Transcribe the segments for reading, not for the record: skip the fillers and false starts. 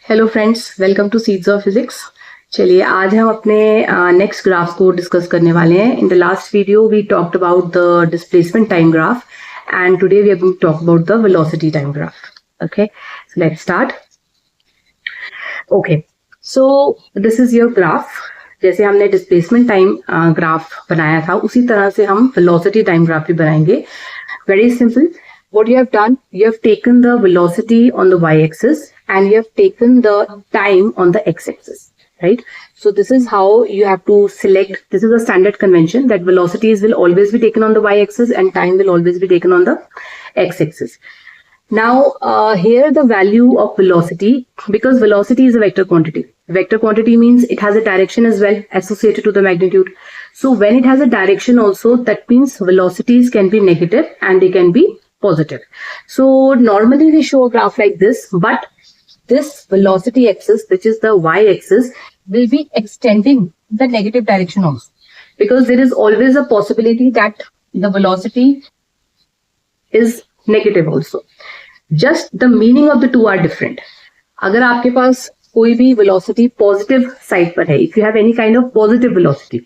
Hello friends, welcome to seeds of physics. चलिए आज हम अपने नेक्स्ट ग्राफ को डिस्कस करने वाले हैं। In the last video we talked about the displacement time graph and today we are going to talk about the velocity time graph. Okay, so let's start. Okay, so this is your graph. जैसे हमने displacement time graph बनाया था उसी तरह से हम velocity time graph भी बनाएंगे। Very simple. What you have done, you have taken the velocity on the y-axis and you have taken the time on the x-axis, right? So this is how you have to select. This is a standard convention that velocities will always be taken on the y-axis and time will always be taken on the x-axis. Now here the value of velocity, because velocity is a vector quantity. Vector quantity means it has a direction as well associated to the magnitude. So when it has a direction also, that means velocities can be negative and they can be positive. So normally we show a graph like this, but this velocity axis, which is the y-axis, will be extending the negative direction also, because there is always a possibility that the velocity is negative also. Just the meaning of the two are different. अगर आपके पास कोई भी velocity positive side पर है, if you have any kind of positive velocity,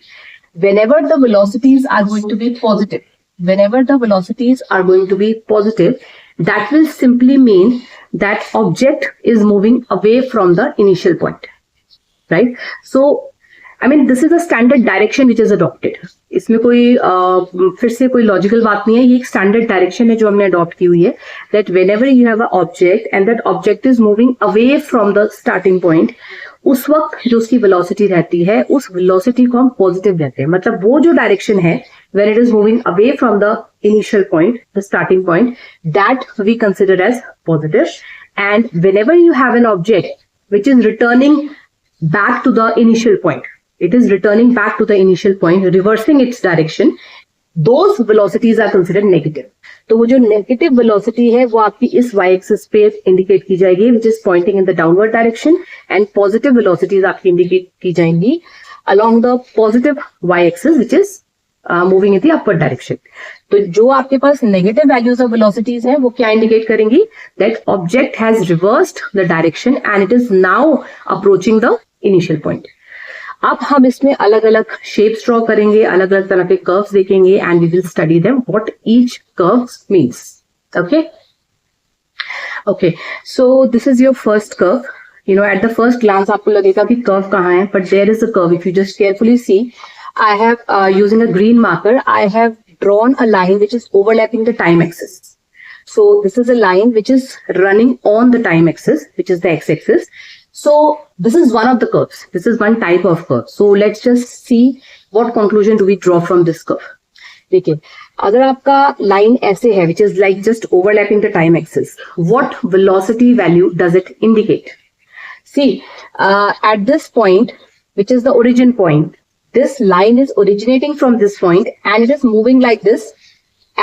whenever the velocities are going to be positive, that will simply mean that object is moving away from the initial point, right? So I mean this is a standard direction which is adopted. इसमें कोई फिर से कोई logical बात नहीं है, ये एक स्टैंडर्ड डायरेक्शन है जो हमने अडॉप्ट की हुई है, that whenever you have an object and that object is moving away from the starting point, उस वक्त जो उसकी वेलोसिटी रहती है उस वेलोसिटी को हम पॉजिटिव कहते हैं। मतलब वो जो डायरेक्शन है when it is moving away from the initial point, the starting point, that we consider as positive. And whenever you have an object which is returning back to the initial point, it is returning back to the initial point, reversing its direction, those velocities are considered negative. तो वो जो negative velocity है वो आपकी इस y axis पे indicate की जाएगी, which is pointing in the downward direction, and positive velocities आपकी इंडिकेट की जाएंगी along the positive y axis, which is moving in the upward direction. तो जो आपके पास नेगेटिव वैल्यूज ऑफ वेलोसिटीज हैं वो क्या इंडिकेट करेंगी? That object has reversed the direction and it is now approaching the initial point. अब हम इसमें अलग अलग शेप्स ड्रॉ करेंगे, अलग अलग तरह के कर्व्स देखेंगे and we will study them what each curves means. Okay, so this is your first curve. You know at the first glance आपको लगेगा कि कर्व कहाँ है, but there is a curve. If you just carefully see, I have using a green marker, I have drawn a line which is overlapping the time axis. So this is a line which is running on the time axis, which is the x-axis. So this is one of the curves. This is one type of curve. So let's just see what conclusion do we draw from this curve. देखिए, अगर आपका line ऐसे है, which is like just overlapping the time axis, what velocity value does it indicate? See, at this point, which is the origin point, this line is originating from this point and it is moving like this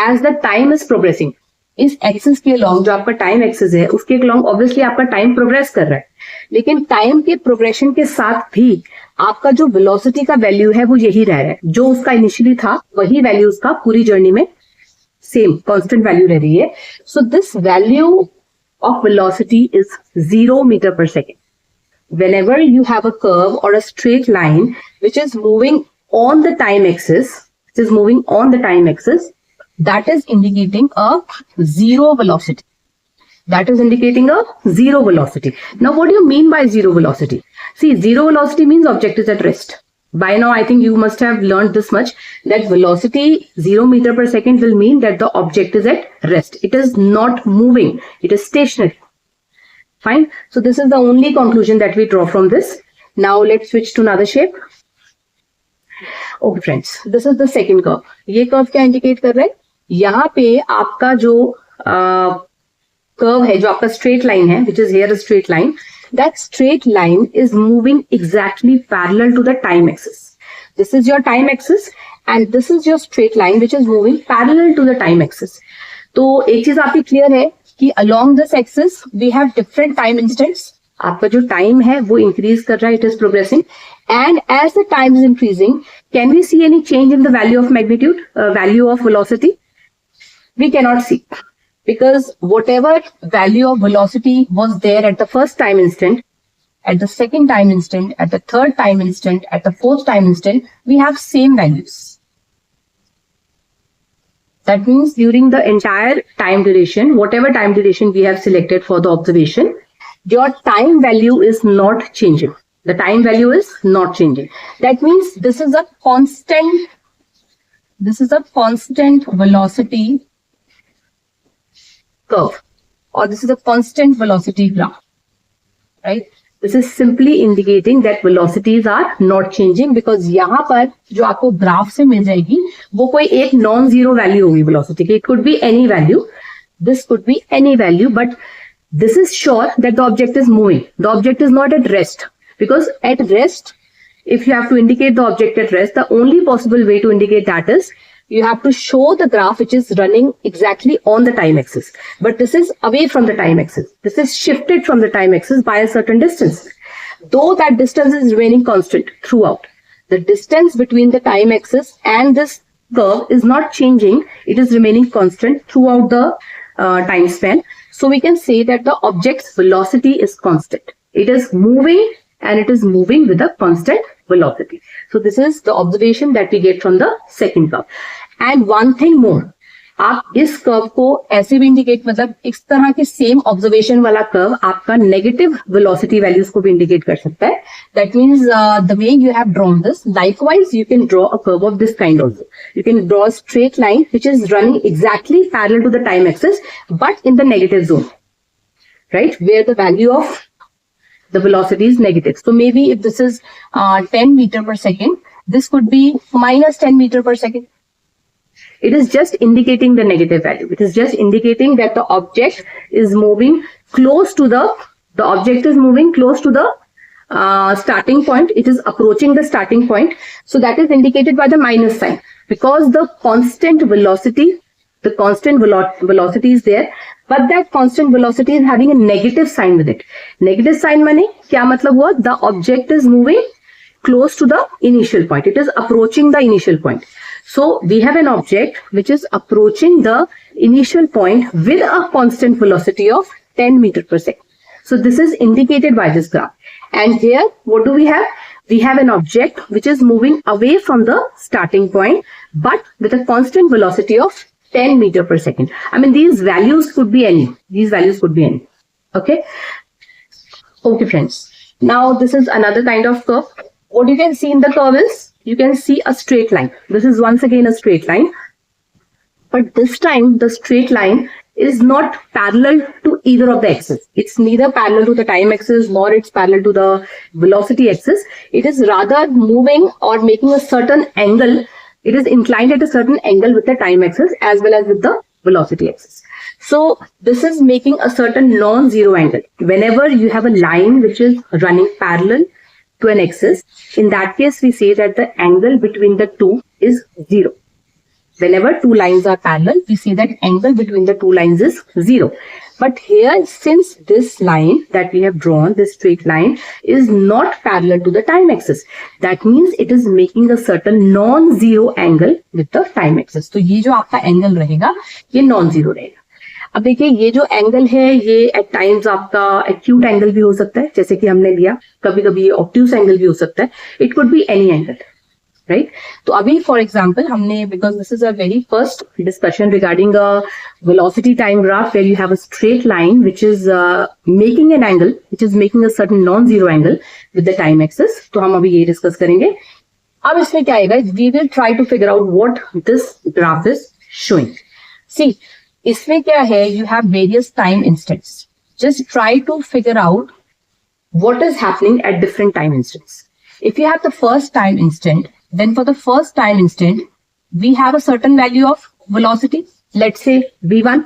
as the time is progressing. इस axis के along जो आपका time axis है उसके along obviously आपका time progress कर रहा है, लेकिन टाइम के प्रोग्रेशन के साथ भी आपका जो वेलोसिटी का वैल्यू है वो यही रह रहा है, जो उसका इनिशियली था वही वैल्यू उसका पूरी जर्नी में सेम कांस्टेंट वैल्यू रह रही है. So this value of velocity is 0 metre पर second. Whenever you have a curve or a straight line which is moving on the time axis, that is indicating a zero velocity. Now what do you mean by zero velocity? See, zero velocity means object is at rest. By now I think you must have learned this much, that velocity 0 meter per second will mean that the object is at rest. It is not moving, it is stationary. Fine. So this is the only conclusion that we draw from this. Now let's switch to another shape. Okay friends, this is the second curve. ये curve क्या indicate कर रहा है? यहाँ पे आपका जो curve है, जो आपका स्ट्रेट लाइन है, which is here a straight line, that straight line is moving exactly parallel to the time axis. This is your time axis and this is your straight line which is moving parallel to the time axis. तो एक चीज आपकी clear है कि along this axis we have different time instants. आपका जो time है वो इंक्रीज कर रहा है, it is progressing, and as the time is increasing can we see any change in the value of magnitude, value of velocity? We cannot see, because whatever value of velocity was there at the first time instant, at the second time instant, at the third time instant, at the fourth time instant, we have same values. That means during the entire time duration, whatever time duration we have selected for the observation, your time value is not changing. The time value is not changing. That means this is a constant velocity curve, or this is a constant velocity graph, right? This is simply indicating that velocities are not changing, because यहाँ पर जो आपको graph से मिल जाएगी वो कोई एक non zero value होगी velocity की. It could be any value. This could be any value, but this is sure that the object is moving. The object is not at rest, because at rest, if you have to indicate the object at rest, the only possible way to indicate that is you have to show the graph which is running exactly on the time axis. But this is away from the time axis. This is shifted from the time axis by a certain distance. Though that distance is remaining constant throughout. The distance between the time axis and this curve is not changing. It is remaining constant throughout the time span. So we can say that the object's velocity is constant. It is moving, and it is moving with a constant velocity. So this is the observation that we get from the second curve. And one thing more, आप इस curve को ऐसे भी indicate, मतलब इस तरह के same observation वाला कर्व आपका नेगेटिव वेलोसिटी वैल्यूज को भी इंडिकेट कर सकता है. That means the way you have drawn this, likewise you can draw a curve of this kind also. You can draw a straight line which is running exactly parallel to the time axis, but in the negative zone, right, where the value of the velocity is negative. So maybe if this is 10 meter per second, this could be minus 10 meter per second. It is just indicating the negative value. It is just indicating that the object is moving close to the object is moving close to the starting point. It is approaching the starting point. So that is indicated by the minus sign, because the constant velocity is there, but that constant velocity is having a negative sign with it. Negative sign माने क्या मतलब हुआ? The object is moving close to the initial point. It is approaching the initial point. So we have an object which is approaching the initial point with a constant velocity of 10 meter per second. So this is indicated by this graph. And here, what do we have? We have an object which is moving away from the starting point, but with a constant velocity of 10 meter per second. I mean, these values could be any. These values could be any. Okay. Okay, friends. Now, this is another kind of curve. What you can see in the curve is, you can see a straight line. This is once again a straight line. But this time, the straight line is not parallel to either of the axes. It's neither parallel to the time axis, nor it's parallel to the velocity axis. It is rather moving or making a certain angle. It is inclined at a certain angle with the time axis as well as with the velocity axis. So this is making a certain non-zero angle. Whenever you have a line which is running parallel to an axis, in that case we say that the angle between the two is zero. Whenever two lines are parallel, we say that angle between the two lines is zero. But here, since this line that we have drawn, this straight line, is not parallel to the time axis, that means it is making a certain non-zero angle with the time axis. तो ये जो आपका angle रहेगा, ये non-zero रहेगा. अब देखिए, ये जो एंगल है, ये एट टाइम्स आपका एक्यूट एंगल भी हो सकता है, जैसे कि हमने लिया. कभी कभी ये ऑब्ट्यूस एंगल भी हो सकता है. It could be any angle, right. तो अभी फॉर एग्जाम्पल हमने, because this is a very first discussion regarding a velocity time graph where you have a straight line which is making an angle, which is making a certain non zero angle with the time axis. तो हम अभी ये discuss करेंगे. अब इसमें क्या आएगा, we will try to figure out what this graph is showing. See, इसमें क्या है, you have various time instants. Just try to figure out what is happening at different time instants. If you have the first time instant, then for the first time instant, we have a certain value of velocity, let's say v1.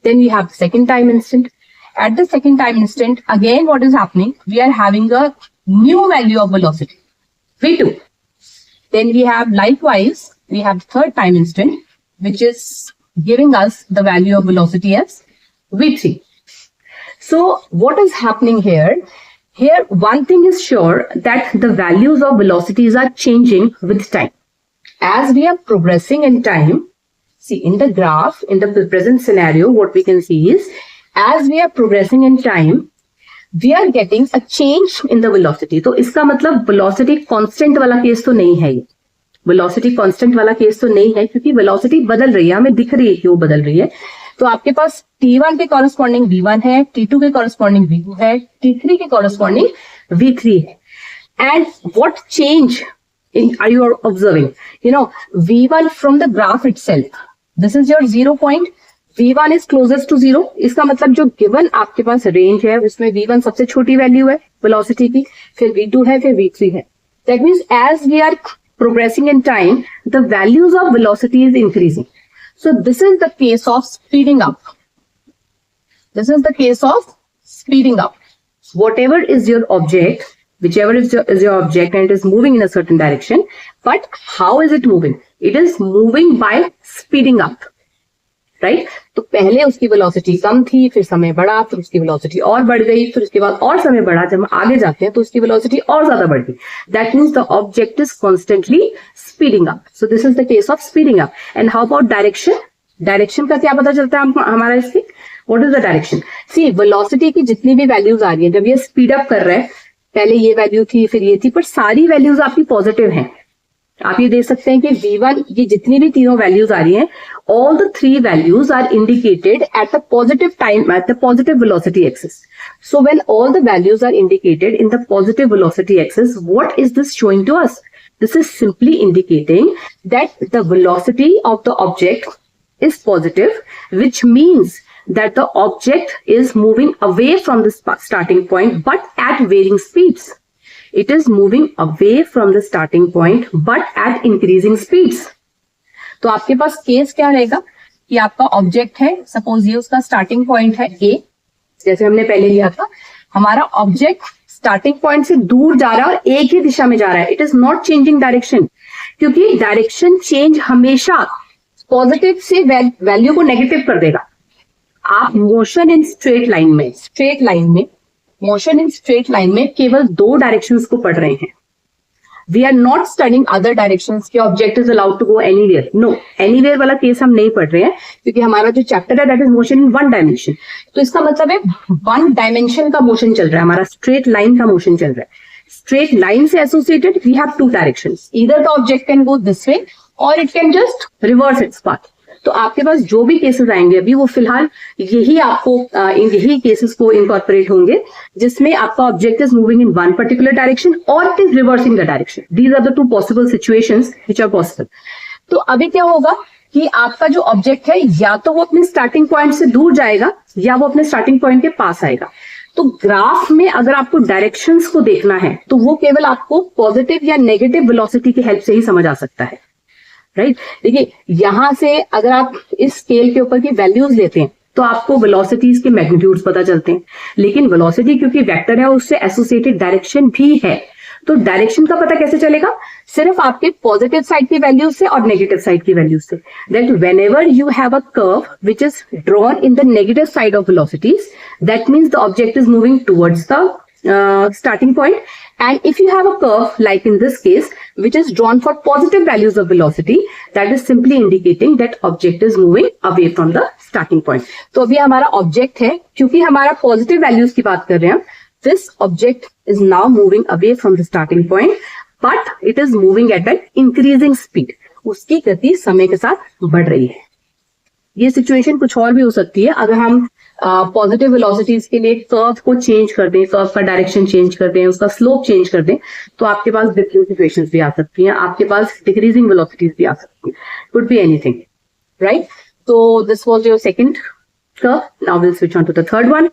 Then we have the second time instant. At the second time instant, again what is happening? We are having a new value of velocity, v2. Then we have, likewise, we have the third time instant, which is giving us the value of velocity as v3. So what is happening here? Here, one thing is sure, that the values of velocities are changing with time. As we are progressing in time, see in the graph, in the present scenario, what we can see is, as we are progressing in time, we are getting a change in the velocity. तो इसका मतलब velocity constant वाला case तो नहीं है, ये velocity constant वाला case तो नहीं है, क्योंकि वेलोसिटी बदल रही है, हमें दिख रही है कि वो बदल रही है। तो आपके पास T1 के कॉरेस्पॉन्डिंग V1 है, T2 के कॉरेस्पॉन्डिंग V2 है, T3 के कॉरेस्पॉन्डिंग V3 है। And what change are you observing? V1 from the graph itself, this is your 0 point, V1 is closest to 0। इसका मतलब जो गिवन आपके पास रेंज है उसमें V1 सबसे छोटी वैल्यू है वेलोसिटी की, फिर V2 है, फिर V3 है। That means as we are progressing in time, the values of velocity is increasing. So this is the case of speeding up. This is the case of speeding up. Whatever is your object, whichever is your object and it is moving in a certain direction, but how is it moving? It is moving by speeding up. Right तो पहले उसकी velocity कम थी, फिर समय बढ़ा, फिर उसकी velocity और बढ़ गई, फिर उसके बाद और समय बढ़ा, जब हम आगे जाते हैं तो उसकी वेलोसिटी और ज्यादा बढ़ गई। That means the object is constantly speeding up. So this is the case of speeding up. And how about direction? Direction का क्या पता चलता है हमारा इसकी? What is the direction? See velocity की जितनी भी वैल्यूज आ रही है, जब ये स्पीड अप कर रहा है, पहले ये वैल्यू थी, फिर ये थी, पर सारी वैल्यूज आपकी पॉजिटिव हैं। आप ये देख सकते हैं कि V1, ये जितनी भी तीनों वैल्यूज आ रही हैं, all the three values are indicated at the positive time, at the positive velocity axis. So when all the values are indicated in the positive velocity axis, what is this showing to us? This is simply indicating that the velocity of the object is positive, which means that the object is moving away from the starting point, but at varying speeds. It is moving away from the starting point, but at increasing speeds. तो आपके पास case क्या रहेगा कि आपका object है, suppose ये उसका starting point है A, जैसे हमने पहले लिया था। हमारा ऑब्जेक्ट स्टार्टिंग पॉइंट से दूर जा रहा है और एक ही दिशा में जा रहा है। It is not changing direction, क्योंकि डायरेक्शन चेंज हमेशा पॉजिटिव से वैल्यू को नेगेटिव कर देगा। आप मोशन इन स्ट्रेट लाइन में केवल दो डायरेक्शंस को पढ़ रहे हैं। We are not studying other directions कि object is allowed to go anywhere. No, anywhere वाला केस हम नहीं पढ़ रहे हैं, क्योंकि हमारा जो चैप्टर है that is motion in one dimension. तो इसका मतलब है वन डायमेंशन का मोशन चल रहा है, हमारा स्ट्रेट लाइन का मोशन चल रहा है। स्ट्रेट लाइन से associated we have two directions, either the object can go this way और it can just reverse its path. तो आपके पास जो भी केसेस आएंगे अभी, वो फिलहाल यही आपको यही केसेस को इनकॉर्पोरेट होंगे जिसमें आपका object is moving in one particular direction और it is reversing the direction. These are the two possible situations which are possible. तो अभी क्या होगा कि आपका जो ऑब्जेक्ट है, या तो वो अपने स्टार्टिंग पॉइंट से दूर जाएगा या वो अपने स्टार्टिंग पॉइंट के पास आएगा। तो ग्राफ में अगर आपको डायरेक्शंस को देखना है तो वो केवल आपको पॉजिटिव या नेगेटिव वेलोसिटी की हेल्प से ही समझ आ सकता है। राइट, देखिए यहां से अगर आप इस स्केल के ऊपर की वैल्यूज लेते हैं तो आपको वेलोसिटीज के मैग्नीट्यूड्स पता चलते हैं, लेकिन वेलोसिटी क्योंकि वेक्टर है उससे एसोसिएटेड डायरेक्शन भी है। तो डायरेक्शन का पता कैसे चलेगा? सिर्फ आपके पॉजिटिव साइड की वैल्यू से और नेगेटिव साइड की वैल्यू से। That whenever you have a curve which is drawn in the negative side of velocities, that means the object is moving towards the starting point, and if you have a curve like in this case which is drawn for positive values of velocity, that is simply indicating that object is moving away from the starting point. तो अभी हमारा object है, क्योंकि हमारा positive values की बात कर रहे हैं, this object is now moving away from the starting point, but it is moving at an increasing speed. उसकी गति समय के साथ बढ़ रही है। ये सिचुएशन कुछ और भी हो सकती है अगर हम पॉजिटिव वेलोसिटीज के लिए कर्व को चेंज कर दें, कर्व का डायरेक्शन चेंज कर दें, उसका स्लोप चेंज कर दें, तो आपके पास डिफरेंट सिचुएशंस भी आ सकती हैं, आपके पास डिक्रीजिंग वेलोसिटीज भी आ सकती हैं, कुड बी एनीथिंग, राइट। तो this was your second curve. Now will switch on to the third one.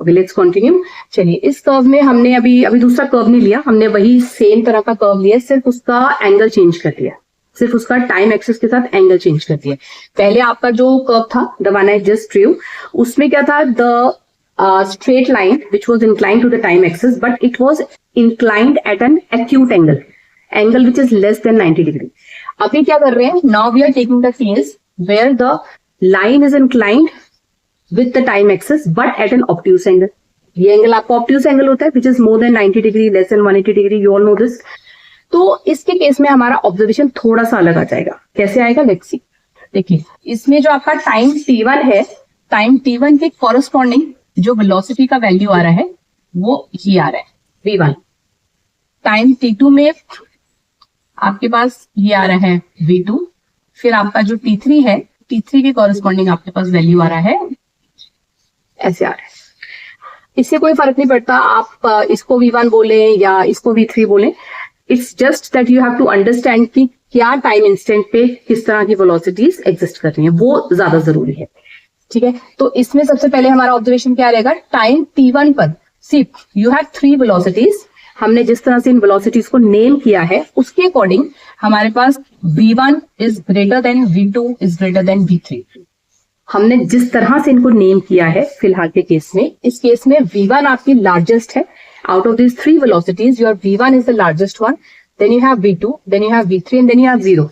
Okay, let's continue. चलिए, इस कर्व में हमने अभी दूसरा कर्व नहीं लिया, हमने वही सेम तरह का कर्व लिया, सिर्फ उसका एंगल चेंज कर दिया, सिर्फ उसका टाइम एक्सिस के साथ एंगल चेंज कर दिया। पहले आपका जो कर्व था, the one I just drew, उसमें क्या था? The straight line which was inclined to the time axis, but it was inclined at an acute angle which is less than 90 degree. अभी क्या कर रहे हैं? Now we are taking the case where the line is inclined with the time axis but at an obtuse angle. ये angle आपका obtuse angle होता है which is more than 90 degree, less than 180 degree, you all know this. तो इसके case में हमारा observation थोड़ा सा अलग आ जाएगा। कैसे आएगा? Let's see. देखिए, इसमें जो आपका टाइम T1 है, टाइम T1 के कॉरेस्पॉन्डिंग जो वेलोसिटी का वैल्यू आ रहा है वो ये आ रहा है v1। टाइम t2 में आपके पास ये आ रहा है v2। फिर आपका जो t3 है, t3 के कॉरेस्पॉन्डिंग आपके पास वैल्यू आ रहा है, ऐसे आ रहा है। इससे कोई फर्क नहीं पड़ता आप इसको v1 बोले या इसको v3 बोले। It's just that you have to understand कि क्या टाइम इंस्टेंट पे किस तरह की वेलोसिटीज एग्जिस्ट कर रही हैं, वो ज्यादा जरूरी है। ठीक है, तो इसमें सबसे पहले हमारा ऑब्जर्वेशन क्या रहेगा, टाइम t1 पर सिर्फ यू हैव 3 वेलोसिटीज। हमने जिस तरह से इन वेलोसिटीज को नेम किया है उसके अकॉर्डिंग हमारे पास v1 is greater than v2 is greater than v3। हमने जिस तरह से इनको नेम किया है फिलहाल के केस में, इस केस में v1 आपकी लार्जेस्ट है। Out of this 3 velocities your v1 is the largest one, then you have v2, then you have v3 and then you have 0।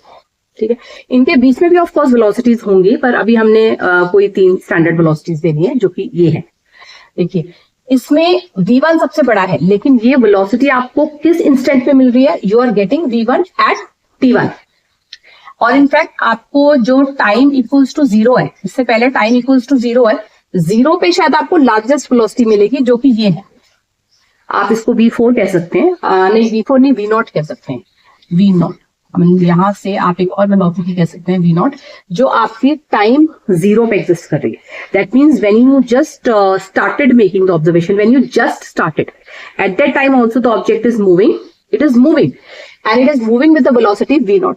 ठीक है, इनके बीच में भी ऑफ कोर्स वेलोसिटीज होंगी, पर अभी हमने कोई 3 स्टैंडर्ड वेलोसिटीज देनी है जो कि ये है। देखिए, इसमें v1 सबसे बड़ा है, लेकिन ये वेलोसिटी आपको किस इंस्टेंट पे मिल रही है, you are getting v1 eight t1। और इनफैक्ट आपको जो टाइम इक्वल्स टू 0 है, इससे पहले टाइम इक्वल्स टू 0 है, 0 पे शायद आपको लार्जेस्ट वेलोसिटी मिलेगी जो कि ये है। आप इसको v4 कह सकते हैं, नहीं v4 नहीं v0 कह सकते हैं, v0। यहां से आप एक और वेलोसिटी कह सकते हैं v0, जो आपकी टाइम 0 पे एग्जिस्ट कर रही है। That means when you just started making the observation, when you just started, at that time also the object is moving, it is moving and it is moving with the velocity v0।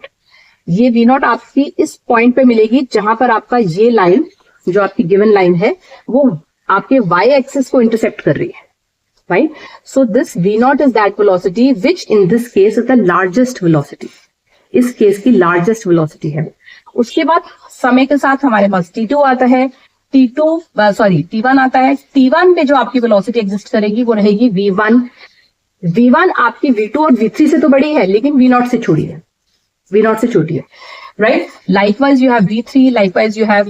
ये v0 आपकी इस point पे मिलेगी जहां पर आपका ये line, जो आपकी गिवन लाइन है, वो आपके y एक्सिस को इंटरसेप्ट कर रही है, right. So this v0 is that velocity which in this case is the largest velocity, इस केस की लार्जेस्ट वेलोसिटी है। उसके बाद समय के साथ हमारे पास t2 आता है, t1 आता है। t1 पे जो आपकी वेलोसिटी एग्जिस्ट करेगी वो रहेगी v1। v1 आपकी v2 और v3 से तो बड़ी है, लेकिन v0 से छोटी है, v0 से छोटी है, right? Likewise you have v3, likewise you have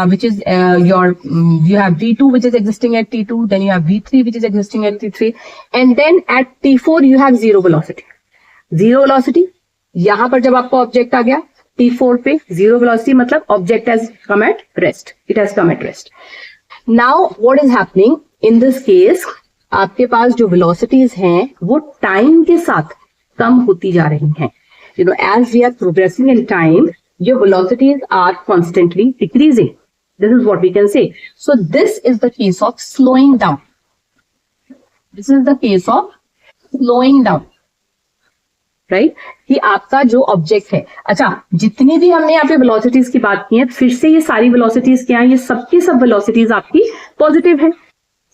which is you have v2 which is existing at t2, then you have v3 which is existing at t3, and then at t4 you have 0 velocity। 0 velocity यहां पर जब आपका object आ गया t4 पे 0 velocity, मतलब object has come at rest, it has come at rest. Now what is happening in this case, आपके पास जो वेलोसिटीज हैं वो टाइम के साथ कम होती जा रही हैं। You know, as we are progressing in time, your velocities are constantly decreasing. This is what we can say. So this is the case of slowing down. This is the case of slowing down, right? कि आपका जो object है, अच्छा, जितनी भी हमने यहाँ पे वेलोसिटीज की बात की है, फिर से ये सारी वेलोसिटीज क्या है, ये सबकी सब वेलोसिटीज आपकी पॉजिटिव है,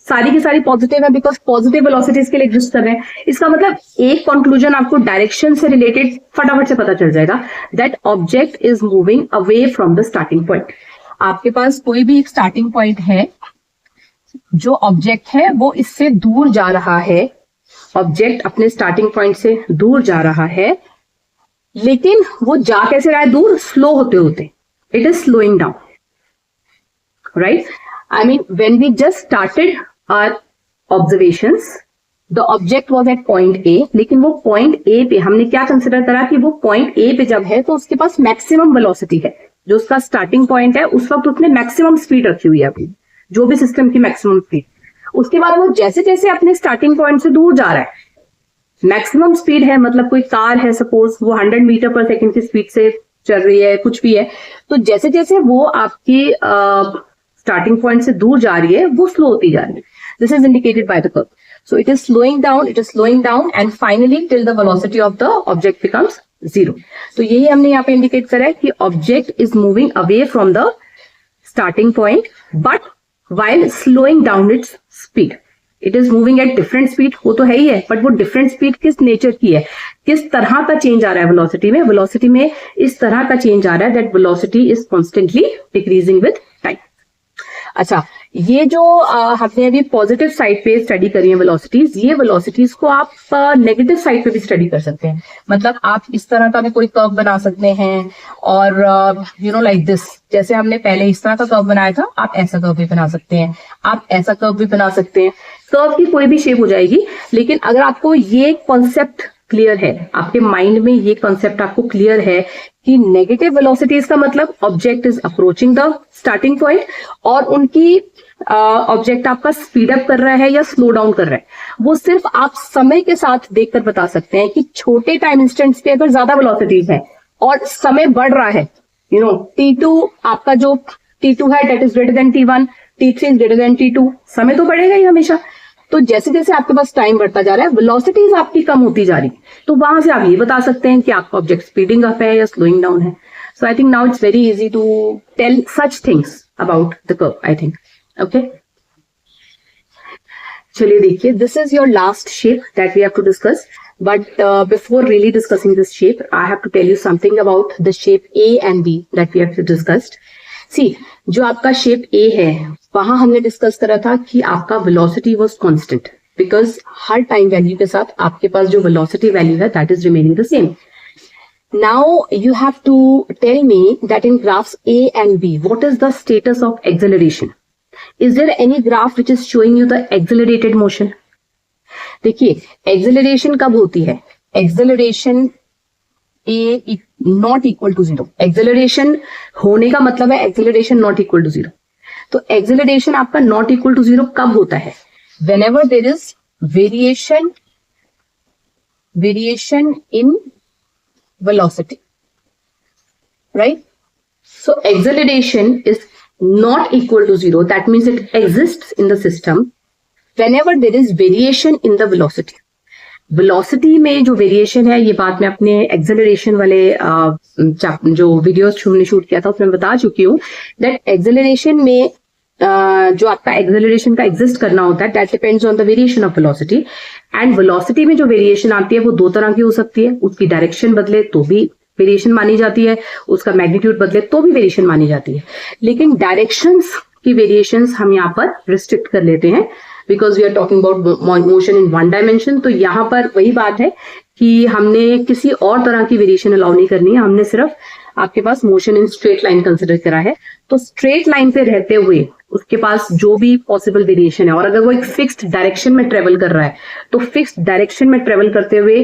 सारी की सारी पॉजिटिव है, बिकॉज पॉजिटिव वेलोसिटीज के लिए एग्जिस्ट कर रहे हैं। इसका मतलब एक कंक्लूजन आपको डायरेक्शन से रिलेटेड फटाफट से पता चल जाएगा, that object is moving away from the starting point. आपके पास कोई भी एक स्टार्टिंग पॉइंट है, जो ऑब्जेक्ट है वो इससे दूर जा रहा है, ऑब्जेक्ट अपने स्टार्टिंग पॉइंट से दूर जा रहा है, लेकिन वो जा कैसे रहा है दूर, स्लो होते होते, it is slowing down, right. I mean, when we just started our observations, the object was at point A, लेकिन वो point A पे हमने क्या कंसिडर करा कि वो point A पे जब है तो उसके पास मैक्सिमम वेलोसिटी है, जो उसका स्टार्टिंग पॉइंट है उस वक्त उसने मैक्सिमम स्पीड रखी हुई है अपनी, जो भी सिस्टम की मैक्सिमम स्पीड। उसके बाद वो जैसे जैसे अपने स्टार्टिंग पॉइंट से दूर जा रहा है, मैक्सिमम स्पीड है, मतलब कोई कार है सपोज, वो 100 मीटर पर सेकेंड की स्पीड से चल रही है, कुछ भी है, तो जैसे जैसे वो आपकी स्टार्टिंग पॉइंट से दूर जा रही है, वो स्लो होती जा रही है। This is indicated by the curve. So it is slowing down and finally till the velocity of the object becomes 0। तो यही हमने यहाँ पे इंडिकेट करा है कि object is moving away from the starting point, but while slowing down its speed. It is moving at different speed, वो तो है ही है, बट वो डिफरेंट स्पीड किस नेचर की है, किस तरह का चेंज आ रहा है वेलोसिटी में, वेलोसिटी में इस तरह का चेंज आ रहा है that velocity is constantly decreasing with time. अच्छा, ये जो हमने अभी पॉजिटिव साइड पे स्टडी करी है वेलोसिटीज, ये वेलोसिटीज को आप नेगेटिव साइड पे भी स्टडी कर सकते हैं। मतलब आप इस तरह का भी कोई कर्व बना सकते हैं, और यू नो लाइक दिस, जैसे हमने पहले इस तरह का कर्व बनाया था, आप ऐसा कर्व भी बना सकते हैं, आप ऐसा कर्व भी बना सकते हैं। कर्व की कोई भी शेप हो जाएगी, लेकिन अगर आपको ये कॉन्सेप्ट क्लियर है, आपके माइंड में ये कॉन्सेप्ट आपको क्लियर है कि नेगेटिव वेलोसिटीज का मतलब object is approaching the starting point और उनकी ऑब्जेक्ट आपका स्पीड अप कर रहा है या स्लो डाउन कर रहा है, वो सिर्फ आप समय के साथ देखकर बता सकते हैं कि छोटे टाइम इंस्टेंट्स पे अगर ज्यादा वेलोसिटीज है और समय बढ़ रहा है, T2 आपका जो T2 है that is greater than T1, T3 is greater than T2, समय तो बढ़ेगा ही हमेशा। तो जैसे जैसे आपके पास टाइम बढ़ता जा रहा है वेलोसिटीज आपकी कम होती जा रही, तो वहां से आप ये बता सकते हैं कि आपका ऑब्जेक्ट स्पीडिंग अप है या स्लोइंग डाउन है। So I think now it's very easy to tell such things about the curve, I think. Okay, चलिए देखिए, this is your last shape that we have to discuss, but before really discussing this shape, I have to tell you something about the shape A and B that we have discussed. See, जो आपका shape A है वहां हमने discuss करा था कि आपका velocity was constant because her time value के साथ आपके पास जो velocity वैल्यू है that is remaining the same. Now you have to tell me that in graphs A and B, what is the status of acceleration? Is there any graph which is showing you the accelerated motion? देखिए, acceleration कब होती है? Acceleration a not equal to 0। Acceleration होने का मतलब है acceleration not equal to 0। तो acceleration आपका नॉट इक्वल टू 0 कब होता है? Whenever there is variation in velocity, right? So acceleration is not equal to 0, that means it exists in the system whenever there is variation in the velocity. Velocity में जो variation है, ये बात मैं अपने एक्सेलरेशन वाले जो वीडियोस हमने शूट किया था उसमें बता चुकी हूँ दैट एक्सेलरेशन में जो आपका एक्सेलरेशन का एग्जिस्ट करना होता है that depends on the variation of velocity. And velocity में जो वेरिएशन आती है वो दो तरह की हो सकती है, उसकी डायरेक्शन बदले तो भी वेरिएशन मानी जाती है, उसका मैग्नीट्यूड बदले तो भी वेरिएशन मानी जाती है। लेकिन डायरेक्शंस की वेरिएशंस हम यहाँ पर रिस्ट्रिक्ट कर लेते हैं because we are talking about motion in one dimension. तो यहाँ पर वही बात है कि हमने किसी और तरह की वेरिएशन अलाउ नहीं करनी है, हमने सिर्फ आपके पास motion in straight line consider करा है। तो स्ट्रेट लाइन पे रहते हुए उसके पास जो भी पॉसिबल वेरिएशन है, और अगर वो एक फिक्स्ड डायरेक्शन में ट्रेवल कर रहा है तो फिक्स्ड डायरेक्शन में ट्रेवल करते हुए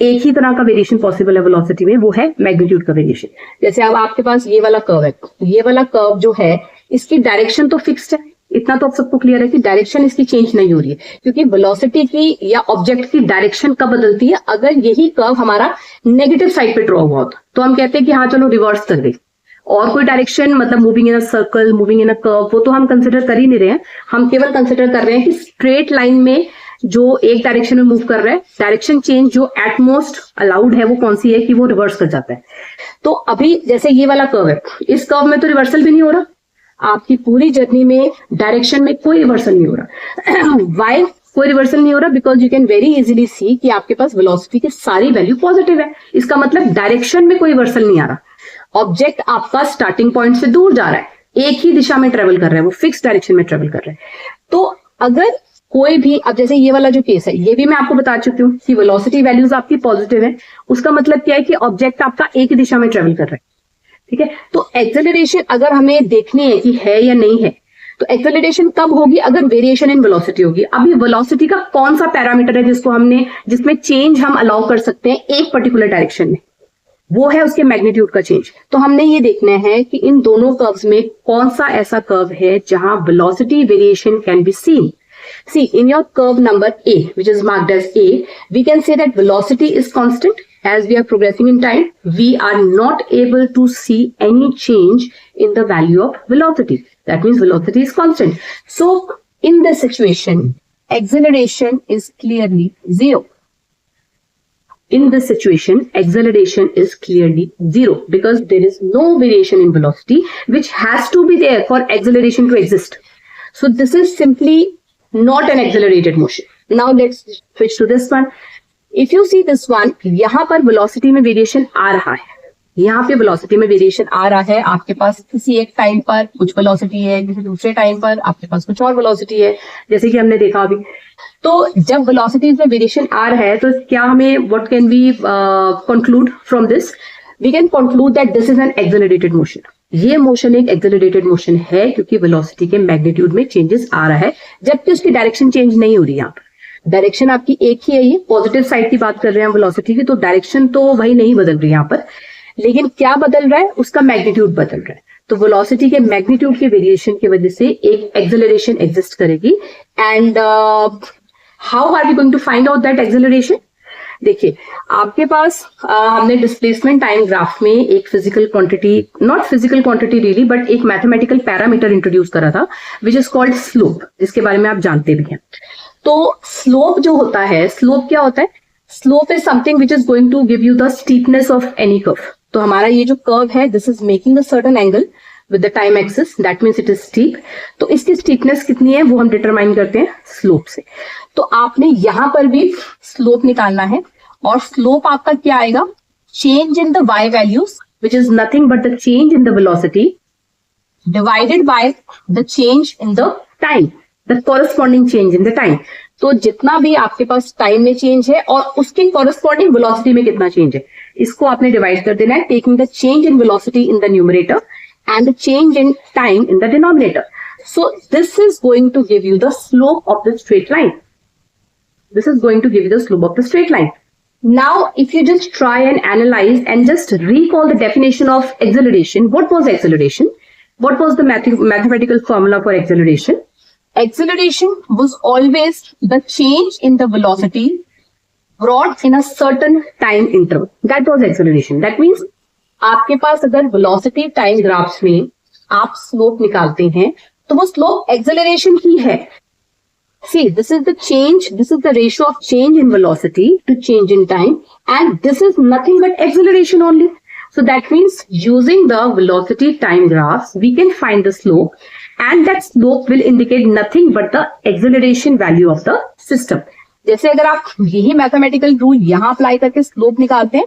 एक ही तरह का वेरिएशन पॉसिबल है वेलोसिटी में, वो है मैग्नीट्यूड का वेरिएशन। जैसे अब आपके पास ये वाला कर्व है, ये वाला कर्व जो है इसकी डायरेक्शन तो फिक्स्ड है, इतना तो आप सबको क्लियर है कि डायरेक्शन इसकी चेंज नहीं हो रही है, क्योंकि वेलोसिटी की या ऑब्जेक्ट की डायरेक्शन कब बदलती है? अगर यही कर्व हमारा नेगेटिव साइड पे ड्रॉ हुआ होता तो हम कहते हैं कि हाँ चलो रिवर्स कर दे, और कोई डायरेक्शन मतलब moving in a circle, moving in a curve, वो तो हम कंसिडर कर ही नहीं रहे हैं। हम केवल कंसिडर कर रहे हैं कि स्ट्रेट लाइन में जो एक डायरेक्शन में मूव कर रहा है, डायरेक्शन चेंज जो एट मोस्ट अलाउड है वो कौन सी है कि वो रिवर्स कर जाता है। तो अभी जैसे ये वाला कर्व है, इस कर्व में तो रिवर्सल भी नहीं हो रहा, आपकी पूरी जर्नी में डायरेक्शन में कोई रिवर्सल नहीं हो रहा। वाई कोई रिवर्सल नहीं हो रहा? Because you can very easily सी कि आपके पास वेलोसिटी की सारी वैल्यू पॉजिटिव है, इसका मतलब डायरेक्शन में कोई रिवर्सल नहीं आ रहा। ऑब्जेक्ट आपका स्टार्टिंग पॉइंट से दूर जा रहा है, एक ही दिशा में ट्रेवल कर रहा है, वो फिक्स डायरेक्शन में ट्रेवल कर रहा है। तो अगर कोई भी, अब जैसे ये वाला जो केस है, ये भी मैं आपको बता चुकी हूँ कि वेलोसिटी वैल्यूज आपकी पॉजिटिव है, उसका मतलब क्या है कि ऑब्जेक्ट आपका एक ही दिशा में ट्रेवल कर रहा है, ठीक है। तो एक्सेलरेशन अगर हमें देखनी है कि है या नहीं है, तो एक्सेलरेशन कब होगी? अगर वेरिएशन इन वेलोसिटी होगी। अभी वेलोसिटी का कौन सा पैरामीटर है जिसमें चेंज हम अलाउ कर सकते हैं एक पर्टिकुलर डायरेक्शन में? वो है उसके मैग्नीट्यूड का चेंज। तो हमने ये देखना है कि इन दोनों कर्व्स में कौन सा ऐसा कर्व है जहां velocity variation can be seen. See, in your curve number A, which is marked as A, we can say that velocity is constant. As we are progressing in time, we are not able to see any change in the value of velocity. That means velocity is constant. So, in this situation, acceleration is clearly zero. In this situation, acceleration is clearly zero because there is no variation in velocity which has to be there for acceleration to exist. So, this is simply not an accelerated motion. Now let's switch to this one. If you see this one, यहाँ पर velocity में variation आ रहा है, यहाँ पे velocity में variation आ रहा है। आपके पास किसी एक टाइम पर कुछ velocity है, किसी दूसरे टाइम पर आपके पास कुछ और velocity है, जैसे कि हमने देखा अभी। तो जब velocities में variation आ रहा है तो क्या हमें what can we conclude from this? We can conclude that this is an accelerated motion. ये मोशन एक एक्सेलरेटेड मोशन है क्योंकि वेलोसिटी के मैग्नीट्यूड में चेंजेस आ रहा है, जबकि उसकी डायरेक्शन चेंज नहीं हो रही यहाँ पर। डायरेक्शन आपकी एक ही है, ये पॉजिटिव साइड की बात कर रहे हैं वेलोसिटी की, तो डायरेक्शन तो वही नहीं बदल रही यहाँ पर, लेकिन क्या बदल रहा है, उसका मैग्नीट्यूड बदल रहा है। तो वेलोसिटी के मैग्नीट्यूड के वेरिएशन की वजह से एक एक्सेलरेशन एग्जिस्ट करेगी। And how are we going to find out that acceleration? देखिए, आपके पास हमने डिस्प्लेसमेंट टाइम ग्राफ में एक physical quantity, not physical quantity really, but एक मैथमेटिकल पैरामीटर इंट्रोड्यूस करा था विच इज कॉल्ड स्लोप, जिसके बारे में आप जानते भी हैं। तो स्लोप जो होता है, स्लोप क्या होता है? Slope is something which is going to give you the steepness of any curve. तो हमारा ये जो कर्व है, this is making a certain angle with the time axis, that means it is steep. तो इसकी स्टीपनेस कितनी है वो हम डिटरमाइन करते हैं स्लोप से। तो आपने यहां पर भी स्लोप निकालना है, और स्लोप आपका क्या आएगा? Change in the y values which is nothing but the change in the velocity divided by the change in the time, the corresponding change in the time. तो जितना भी आपके पास टाइम में चेंज है और उसके कॉरेस्पॉन्डिंग वेलोसिटी में कितना चेंज है, इसको आपने डिवाइड कर देना है, taking the change in velocity in the numerator and the change in time in the denominator. So this is going to give you the slope of the straight line. This is going to give you the slope of the straight line. Now, if you just try and analyze and just recall the definition of acceleration, what was acceleration? What was the mathematical formula for acceleration? Acceleration was always the change in the velocity brought in a certain time interval. That was acceleration. That means आपके पास अगर velocity time graphs में आप slope निकालते हैं तो वो slope acceleration ही है। See, this is the change, this is the ratio of change in velocity to change in time, and this is nothing but acceleration only. So that means using the velocity time graphs, we can find the slope, and that slope will indicate nothing but the acceleration value of the system. जैसे अगर आप यही mathematical rule यहाँ apply करके slope निकालते हैं,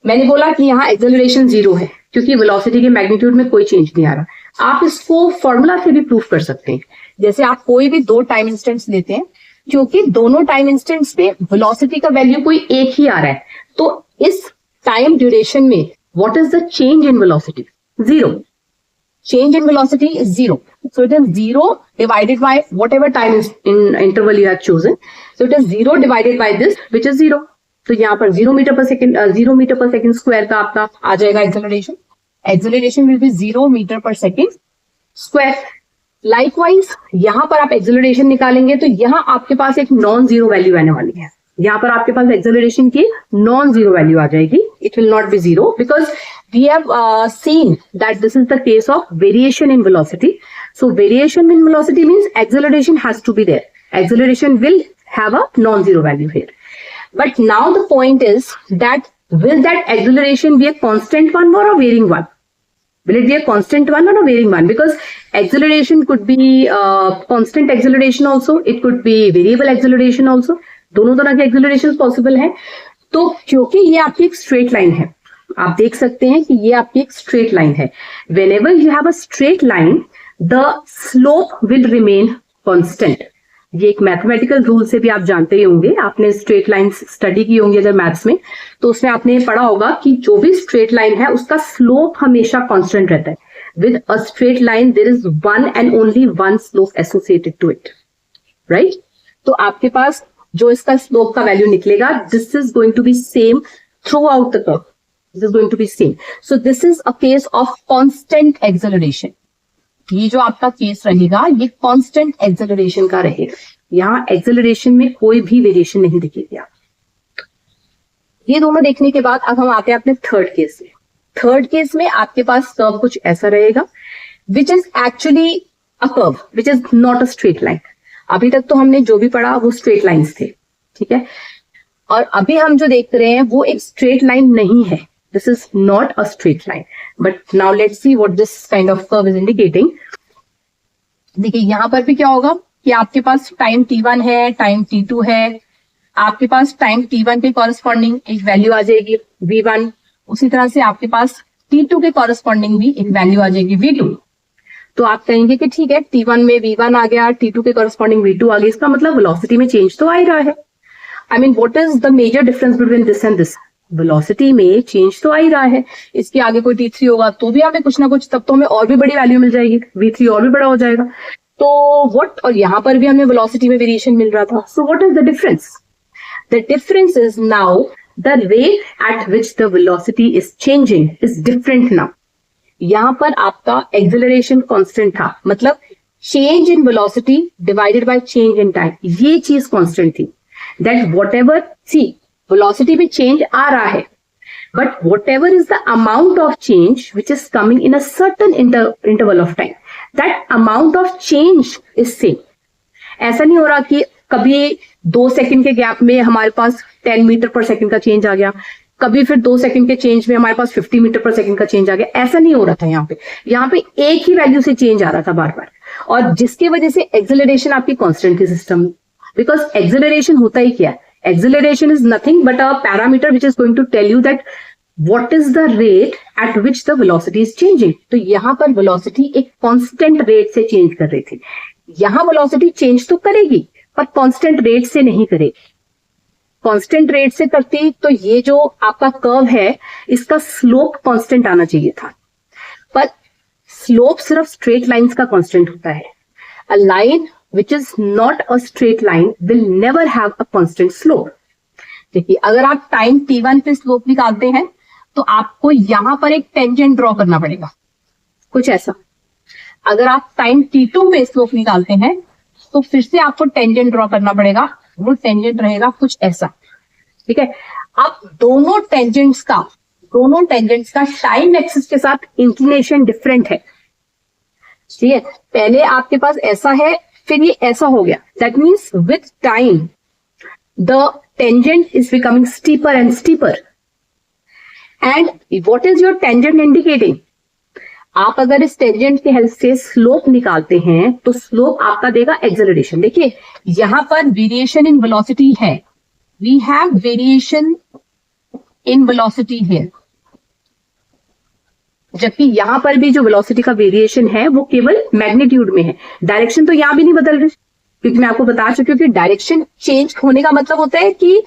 मैंने बोला कि यहाँ एक्सेलरेशन 0 है क्योंकि वेलोसिटी के मैग्नीट्यूड में कोई चेंज नहीं आ रहा। आप इसको फॉर्मूला से भी प्रूफ कर सकते हैं। जैसे आप कोई भी दो टाइम इंस्टेंट्स लेते हैं, क्योंकि दोनों टाइम इंस्टेंट्स पे वेलोसिटी का वैल्यू कोई एक ही आ रहा है, तो इस टाइम ड्यूरेशन में what is the change in velocity? 0. Change in velocity is 0. So it is 0 divided by whatever time interval you have chosen. So it is 0 divided by this, which is 0. तो यहाँ पर 0 metre पर second square का आपका आ जाएगा acceleration. Acceleration will be 0 metre पर second square. Likewise यहाँ पर आप एक्सेलरेशन निकालेंगे तो यहाँ आपके पास एक नॉन जीरो वैल्यू आने वाली है। यहाँ पर आपके पास एक्सेलरेशन की नॉन जीरो वैल्यू आ जाएगी। It will not be zero because we have seen that this is the case of variation in velocity. So variation in velocity means acceleration has to be there. Acceleration will have a non zero value here. But now the point is that will that acceleration be a constant one or a varying one? Will it be a constant one or a varying one? Because acceleration could be constant acceleration also, it could be variable acceleration also. दोनों तरह के acceleration possible है। तो क्योंकि ये आपकी एक straight line है, आप देख सकते हैं कि ये आपकी एक straight line है। Whenever you have a straight line, the slope will remain constant. ये एक मैथमेटिकल रूल से भी आप जानते ही होंगे, आपने स्ट्रेट लाइन स्टडी की होंगी अगर मैथ्स में, तो उसमें आपने पढ़ा होगा कि जो भी स्ट्रेट लाइन है उसका स्लोप हमेशा कांस्टेंट रहता है। With a straight line there is one and only one slope associated to it, right? तो आपके पास जो इसका स्लोप का वैल्यू निकलेगा, this is going to be same throughout the curve, this is going to be same. So this is a case of constant acceleration. ये जो आपका केस रहेगा ये कांस्टेंट एक्सेलरेशन का रहेगा। यहाँ एक्सेलरेशन में कोई भी वेरिएशन नहीं दिखेगी। आप ये दोनों देखने के बाद अब हम आते हैं अपने थर्ड केस में। थर्ड केस में आपके पास कर्व कुछ ऐसा रहेगा which is actually a curve which is not a straight line. अभी तक तो हमने जो भी पढ़ा वो स्ट्रेट लाइंस थे, ठीक है, और अभी हम जो देख रहे हैं वो एक स्ट्रेट लाइन नहीं है। This is not a straight line. But now let's see what this kind of curve is indicating. देखिए यहाँ पर भी क्या होगा कि आपके पास टाइम t1 है, टाइम t2 है, आपके पास टाइम t1 के कॉरेस्पॉन्डिंग एक वैल्यू आ जाएगी v1, उसी तरह से आपके पास t2 के कॉरेस्पॉन्डिंग भी एक वैल्यू आ जाएगी v2। तो आप कहेंगे कि ठीक है, t1 में v1 आ गया, t2 के कॉरेस्पॉन्डिंग v2 आ गया, इसका मतलब वेलोसिटी में चेंज तो आ ही रहा है। I mean what is the major difference between this and this? Velocity में चेंज तो आ ही रहा है। इसके आगे कोई t3 होगा तो भी हमें कुछ ना कुछ, तब तो हमें और भी बड़ी वैल्यू मिल जाएगी, v3 और भी बड़ा हो जाएगा। तो व्हाट, और यहां पर भी हमें वेलोसिटी में वेरिएशन मिल रहा था. So what is the difference? The difference is now the rate at which the velocity is changing is different now. यहां पर आपका एक्सेलरेशन कांस्टेंट था, मतलब change in velocity divided by change in time, ये चीज constant थी. That whatever, C velocity में change आ रहा है, but whatever is the amount of change which is coming in a certain interval of time, that amount of change is same. ऐसा नहीं हो रहा कि कभी 2 सेकंड के गैप में हमारे पास 10 मीटर पर सेकंड का चेंज आ गया, कभी फिर 2 सेकंड के चेंज में हमारे पास 50 मीटर पर सेकंड का चेंज आ गया. ऐसा नहीं हो रहा था. यहाँ पे एक ही वैल्यू से चेंज आ रहा था बार बार, और जिसकी वजह से एक्सेलरेशन आपकी कांस्टेंट थी सिस्टम में. बिकॉज एक्सेलरेशन होता ही क्या है? Acceleration is nothing but a parameter which is going to tell you that what is the rate at which the velocity is changing. तो यहाँ पर velocity एक constant rate से change कर रही थी. यहाँ velocity change तो करेगी पर constant rate से नहीं करेगी. constant rate से करती तो ये जो आपका curve है इसका slope constant आना चाहिए था, पर slope सिर्फ straight lines का constant होता है. A line which is not a straight line will never have a constant slope. देखिए, अगर आप टाइम t1 पे स्लोप निकालते हैं तो आपको यहां पर एक टेंजेंट ड्रॉ करना पड़ेगा, कुछ ऐसा. अगर आप टाइम t2 पे स्लोप निकालते हैं तो फिर से आपको टेंजेंट ड्रॉ करना पड़ेगा, वो टेंजेंट रहेगा कुछ ऐसा. ठीक है. अब दोनों टेंजेंट्स का टाइम एक्सिस के साथ इंक्लिनेशन डिफरेंट है. ठीक है. पहले आपके पास ऐसा है, फिर ये ऐसा हो गया. That means with time the tangent is becoming steeper and steeper. And what is your tangent indicating? आप अगर इस टेंजेंट की हेल्प से स्लोप निकालते हैं तो स्लोप आपका देगा एक्सेलरेशन. देखिए, यहां पर वेरिएशन इन वेलोसिटी है. We have variation in velocity here, जबकि यहां पर भी जो वेलोसिटी का वेरिएशन है वो केवल मैग्नीट्यूड में है. डायरेक्शन तो यहां भी नहीं बदल रही, क्योंकि मैं आपको बता चुकी हूँ कि डायरेक्शन चेंज होने का मतलब होता है कि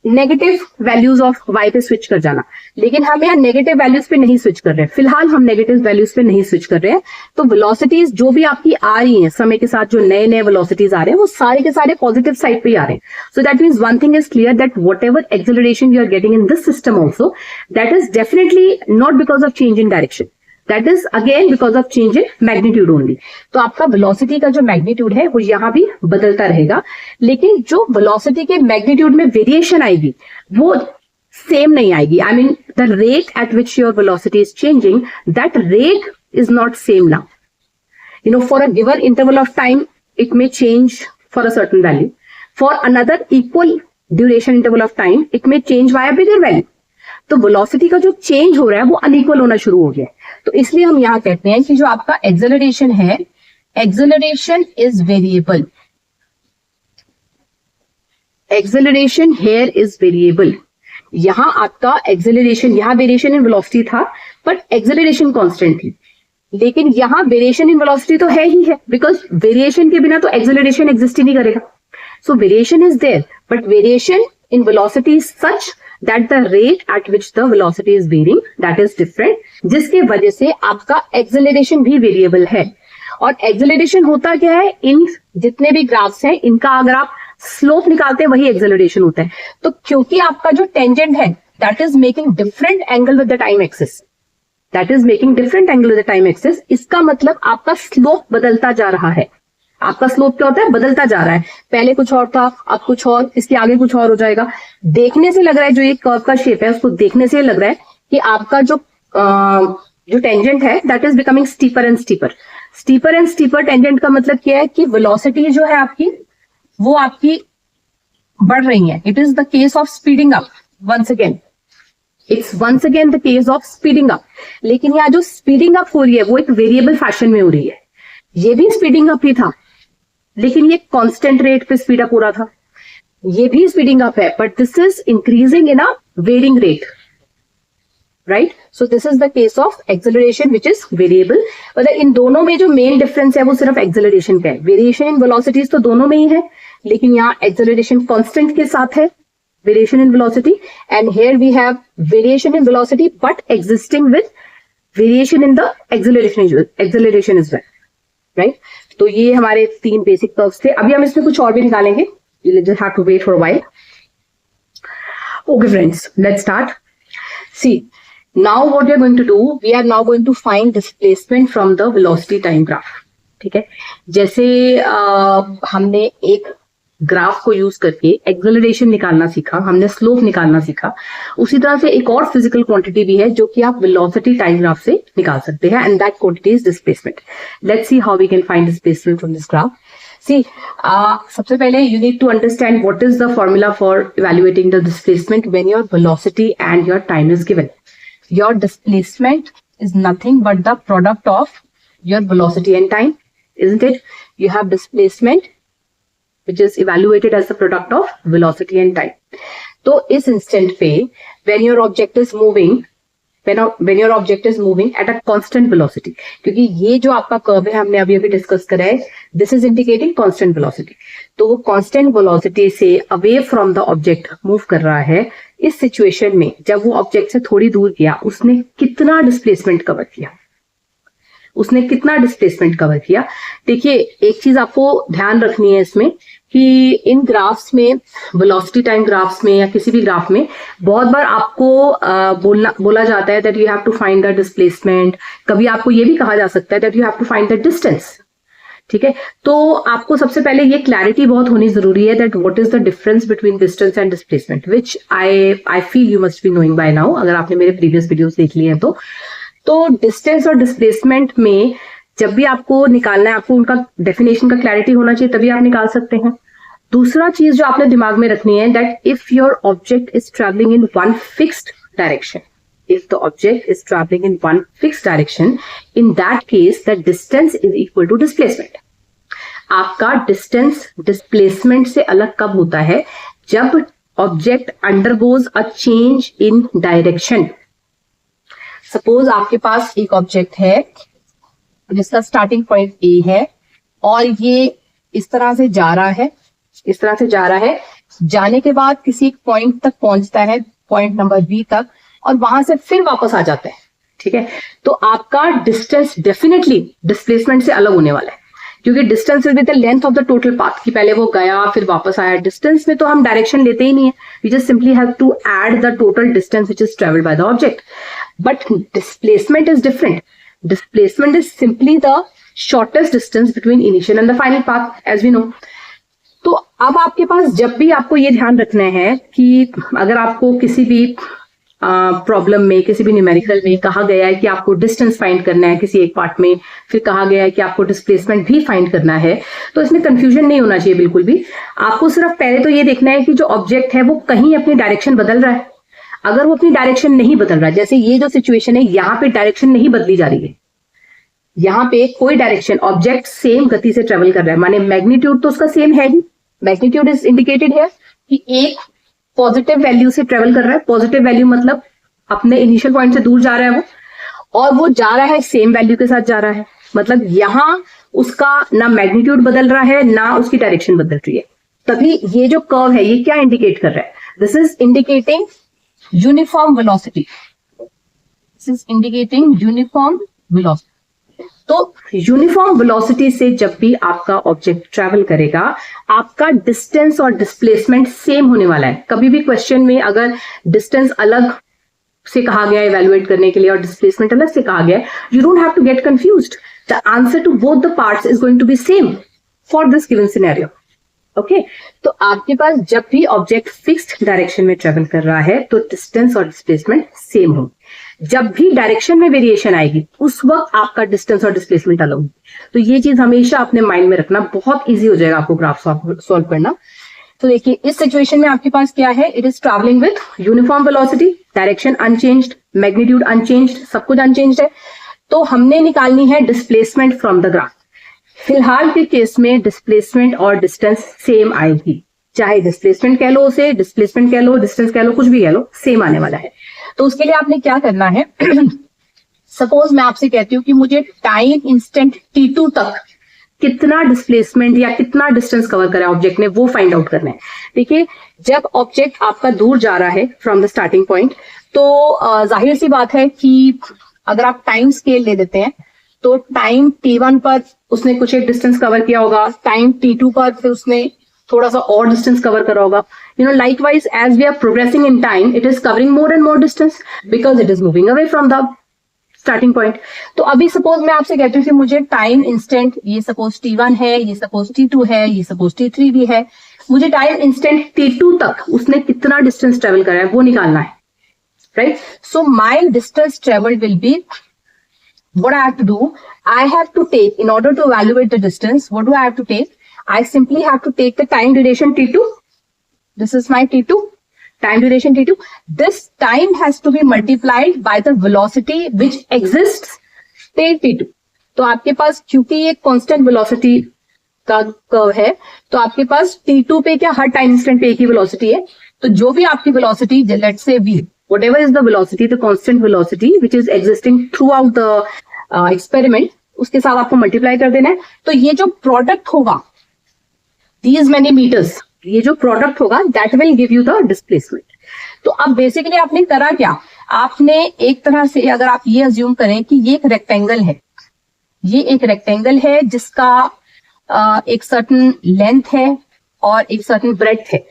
नेगेटिव वैल्यूज ऑफ वाई पे स्विच कर जाना. लेकिन हम यहाँ नेगेटिव वैल्यूज पे नहीं स्विच कर रहे हैं. फिलहाल हम नेगेटिव वैल्यूज पे नहीं स्विच कर रहे हैं. तो वेलोसिटीज जो भी आपकी आ रही हैं समय के साथ, जो नए नए वेलोसिटीज आ रहे हैं वो सारे के सारे पॉजिटिव साइड पे ही आ रहे हैं. So that means one thing is clear, that whatever acceleration you are getting in this system also, that is definitely not because of change in direction, that is again because of change in magnitude only. तो आपका velocity का जो magnitude है वो यहां भी बदलता रहेगा, लेकिन जो वेलोसिटी के मैग्नीट्यूड में वेरिएशन आएगी वो सेम नहीं आएगी. I mean the rate at which your velocity is changing, that rate is not same now. You know, for a given interval of time it may change for a certain value, for another equal duration interval of time it may change bye a bigger value. तो velocity का जो change हो रहा है वो unequal होना शुरू हो गया है. तो इसलिए हम यहां कहते हैं कि जो आपका एक्सेलरेशन है, acceleration is variable. Acceleration here is variable. यहां आपका एक्सेलरेशन, यहां वेरिएशन इन वेलोसिटी था बट एक्सेलरेशन कांस्टेंट थी. लेकिन यहां वेरिएशन इन वेलोसिटी तो है ही है, बिकॉज वेरिएशन के बिना तो एक्सेलरेशन एग्जिस्ट ही नहीं करेगा. So variation is there, but variation in velocity is such that the rate at which the velocity is varying, that is different, जिसके वजह से आपका acceleration भी variable है. और acceleration होता क्या है? इन जितने भी ग्राफ्स हैं इनका अगर आप स्लोप निकालते हैं वही acceleration होता है. तो क्योंकि आपका जो टेंजेंट है that is making different angle with the time axis, that is making different angle with the time axis, इसका मतलब आपका स्लोप बदलता जा रहा है. आपका स्लोप क्या होता है? बदलता जा रहा है. पहले कुछ और था, अब कुछ और, इसके आगे कुछ और हो जाएगा. देखने से लग रहा है, जो ये कर्व का शेप है उसको देखने से लग रहा है कि आपका जो टेंजेंट है that is becoming steeper and steeper. Steeper and steeper tangent का मतलब क्या है कि वेलोसिटी जो है आपकी वो आपकी बढ़ रही है. It is the case of speeding up. Once again it's once again the case of speeding up. लेकिन यहाँ जो स्पीडिंग अप हो रही है वो एक वेरिएबल फैशन में हो रही है. ये भी स्पीडिंग अप ही था, लेकिन ये कांस्टेंट रेट पे स्पीड अप हो रहा था. ये भी स्पीडिंग अप है, but this is increasing in a varying rate, right? So this is the case of acceleration which is variable. मतलब इन दोनों में जो मेन डिफरेंस है वो सिर्फ एक्सेलरेशन का है. वेरिएशन इन वेलोसिटीज तो दोनों में ही है, लेकिन यहाँ एक्सेलरेशन कांस्टेंट के साथ है, variation in velocity, and here we have variation in velocity but existing with variation in the acceleration is well, right? तो ये हमारे 3 बेसिक कर्व्स थे. अभी हम इसमें कुछ और भी निकालेंगे. You just have to wait for a while. Okay friends, let's start. See, now what we are going to do, we are now going to find displacement from the velocity time graph. ठीक है, जैसे हमने एक graph को use करके acceleration निकालना सीखा, हमने स्लोप निकालना सीखा, उसी तरह से एक और फिजिकल क्वांटिटी भी है जो कि आप वेलोसिटी टाइम ग्राफ से निकाल सकते हैं, and that quantity is displacement. Let's see how we can find displacement from this graph. See, सबसे पहले you need to understand what is the formula for evaluating the displacement when your velocity and your time is given. Your displacement is nothing but the product of your velocity and time, isn't it? You have displacement which is evaluated as the product of velocity and time. तो इस instant पे when your object is moving, when your object is moving at a constant velocity, क्योंकि ये जो आपका curve है हमने अभी अभी डिस्कस करा है, this is indicating constant velocity. तो वो constant velocity से away from the object move कर रहा है. इस सिचुएशन में जब वो ऑब्जेक्ट से थोड़ी दूर गया, उसने कितना डिस्प्लेसमेंट कवर किया, उसने कितना डिस्प्लेसमेंट कवर किया. देखिए, एक चीज आपको ध्यान रखनी है इसमें कि इन ग्राफ्स में, वेलोसिटी टाइम ग्राफ्स में या किसी भी ग्राफ में बहुत बार आपको बोला जाता है that you have to find the displacement. कभी आपको ये भी कहा जा सकता है that you have to find the distance. ठीक है, तो आपको सबसे पहले ये क्लैरिटी बहुत होनी जरूरी है that what is the difference between distance and displacement, which I feel you must be knowing by now, अगर आपने मेरे प्रीवियस वीडियोस देख लिए हैं तो डिस्टेंस और डिस्प्लेसमेंट में जब भी आपको निकालना है, आपको उनका डेफिनेशन का क्लैरिटी होना चाहिए, तभी आप निकाल सकते हैं. दूसरा चीज जो आपने दिमाग में रखनी है that if your object is travelling in one fixed direction, if the object is traveling in one fixed direction, in that case the distance is equal to displacement. आपका distance displacement से अलग कब होता है? जब object undergoes a change in direction. Suppose आपके पास एक object है जिसका स्टार्टिंग पॉइंट ए है और ये इस तरह से जा रहा है, इस तरह से जा रहा है, जाने के बाद किसी एक पॉइंट तक पहुंचता है, पॉइंट नंबर बी तक, और वहां से फिर वापस आ जाता है. ठीक है, तो आपका डिस्टेंस डेफिनेटली डिस्प्लेसमेंट से अलग होने वाला है, क्योंकि distance will be the length of the total path, कि पहले वो गया फिर वापस आया. डिस्टेंस में तो हम डायरेक्शन लेते ही नहीं है, we just simply have to add the total distance which is travelled by the object. But displacement is different. Displacement is simply the shortest distance between initial and the final path, as we know. तो अब आपके पास जब भी आपको ये ध्यान रखना है कि अगर आपको किसी भी प्रॉब्लम में, किसी भी न्यूमेरिकल में कहा गया है कि आपको डिस्टेंस फाइंड करना है किसी एक पार्ट में, फिर कहा गया है कि आपको डिस्प्लेसमेंट भी फाइंड करना है, तो इसमें कंफ्यूजन नहीं होना चाहिए बिल्कुल भी. आपको सिर्फ पहले तो ये देखना है कि जो ऑब्जेक्ट है वो कहीं अपनी डायरेक्शन बदल रहा है. अगर वो अपनी डायरेक्शन नहीं बदल रहा है, जैसे ये जो सिचुएशन है यहाँ पे डायरेक्शन नहीं बदली जा रही है, यहाँ पे कोई डायरेक्शन, ऑब्जेक्ट सेम गति से ट्रेवल कर रहा है, माने मैग्नीट्यूड तो उसका सेम है ही. मैग्नीट्यूड इज इंडिकेटेड है कि एक पॉजिटिव वैल्यू से ट्रेवल कर रहा है. पॉजिटिव वैल्यू मतलब अपने इनिशियल पॉइंट से दूर जा रहा है वो, और वो जा रहा है सेम वैल्यू के साथ जा रहा है, मतलब यहाँ उसका ना मैग्नीट्यूड बदल रहा है ना उसकी डायरेक्शन बदल रही है. तभी ये जो कर्व है ये क्या इंडिकेट कर रहा है? This is indicating uniform velocity. This is indicating uniform velocity. तो यूनिफॉर्म वेलोसिटी से जब भी आपका ऑब्जेक्ट ट्रैवल करेगा, आपका डिस्टेंस और डिस्प्लेसमेंट सेम होने वाला है. कभी भी क्वेश्चन में अगर डिस्टेंस अलग से कहा गया है इवैल्यूएट करने के लिए और डिस्प्लेसमेंट अलग से कहा गया है, you don't have to get confused. The answer to both the parts is going to be same for this given scenario. Okay, तो आपके पास जब भी ऑब्जेक्ट फिक्स्ड डायरेक्शन में ट्रेवल कर रहा है तो डिस्टेंस और डिस्प्लेसमेंट सेम हो. जब भी डायरेक्शन में वेरिएशन आएगी उस वक्त आपका डिस्टेंस और डिस्प्लेसमेंट अलग होगी. तो ये चीज हमेशा अपने माइंड में रखना, बहुत इजी हो जाएगा आपको ग्राफ सॉल्व करना. तो देखिए इस सिचुएशन में आपके पास क्या है, it is travelling with uniform velocity, direction unchanged, magnitude unchanged, सब कुछ अनचेंज्ड है. तो हमने निकालनी है डिस्प्लेसमेंट फ्रॉम द ग्राफ. फिलहाल के केस में डिस्प्लेसमेंट और डिस्टेंस सेम आएगी, चाहे डिस्प्लेसमेंट कह लो उसे, डिस्प्लेसमेंट कह लो, डिस्टेंस कह लो, कुछ भी कह लो, सेम आने वाला है. तो उसके लिए आपने क्या करना है, सपोज मैं आपसे कहती हूँ कि मुझे टाइम इंस्टेंट t2 तक कितना डिस्प्लेसमेंट या कितना डिस्टेंस कवर करा ऑब्जेक्ट ने, वो फाइंड आउट करना है. देखिए जब ऑब्जेक्ट आपका दूर जा रहा है फ्रॉम द स्टार्टिंग पॉइंट, तो जाहिर सी बात है कि अगर आप टाइम स्केल ले देते हैं तो टाइम t1 पर उसने कुछ एक डिस्टेंस कवर किया होगा, टाइम t2 पर फिर उसने थोड़ा सा और डिस्टेंस कवर करा होगा. Likewise, as we are progressing in time, it is covering more and more distance because it is moving away from the starting point. तो अभी सपोज मैं आपसे कहती हूँ कि मुझे टाइम इंस्टेंट, ये सपोज t1 है, ये सपोज t2 है, ये सपोज t3 भी है, मुझे टाइम इंस्टेंट t2 तक उसने कितना डिस्टेंस ट्रेवल करा है वो निकालना है, right. So my distance travel will be, what I have to do, I have to take, in order to evaluate the distance, what do I have to take? I simply have to take the time duration t2. This is my t2. Time duration t2. This time has to be multiplied by the velocity which exists till t2. तो आपके पास, क्योंकि ये constant velocity का curve है, तो आपके पास t2 पे क्या हर टाइम इंस्टेंट पे एक ही वेलोसिटी है. तो जो भी आपकी velocity, let's say v, whatever is the velocity, the constant velocity which is existing throughout the experiment, उसके साथ आपको मल्टीप्लाई कर देना है. तो ये जो प्रोडक्ट होगा, these many meters, ये जो प्रोडक्ट होगा, that will give you the displacement. तो अब बेसिकली आपने करा क्या, आपने एक तरह से, अगर आप ये अज्यूम करें कि ये एक रेक्टेंगल है, ये एक रेक्टेंगल है जिसका एक सर्टेन लेंथ है और एक सर्टेन ब्रेड्थ है.